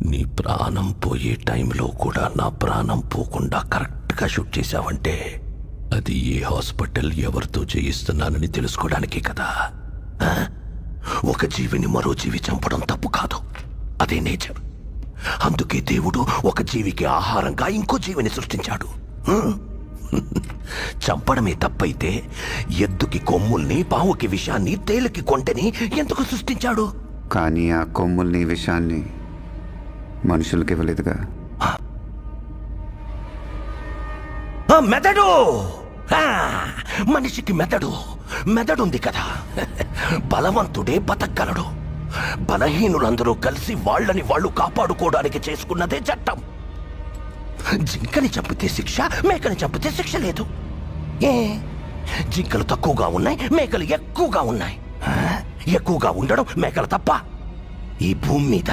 నీ ప్రాణం పోయే టైంలో కూడా నా ప్రాణం పోకుండా కరెక్ట్గా షూట్ చేశావంటే అది ఏ హాస్పిటల్ ఎవరితో చేయిస్తున్నానని తెలుసుకోవడానికే కదా. ఆ? ఒక జీవిని మరో జీవి చంపడం తప్పు కాదు, అదే నేచర్. అందుకే దేవుడు ఒక జీవికి ఆహారంగా ఇంకో జీవిని సృష్టించాడు. చంపడమే తప్పైతే ఎద్దుకి కొమ్ముల్ని, పావుకి విషాన్ని, తేలికి కొంటెని ఎందుకు సృష్టించాడు? కానీ ఆ కొమ్ముల్ని, విషాన్ని మనుషులకి ఇవ్వలేదుగా. మెదడు, మనిషికి మెదడుంది కదా. బలవంతుడే బతకగలడు. బలహీనులందరూ కలిసి వాళ్ళని వాళ్ళు కాపాడుకోవడానికి చేసుకున్నదే చట్టం. జింకని చంపితే శిక్ష, మేకని చంపితే శిక్ష లేదు. ఏ జింకలు తక్కువగా ఉన్నాయి, మేకలు ఎక్కువగా ఉన్నాయి. ఎక్కువగా ఉండడం మేకలు తప్ప. ఈ భూమి మీద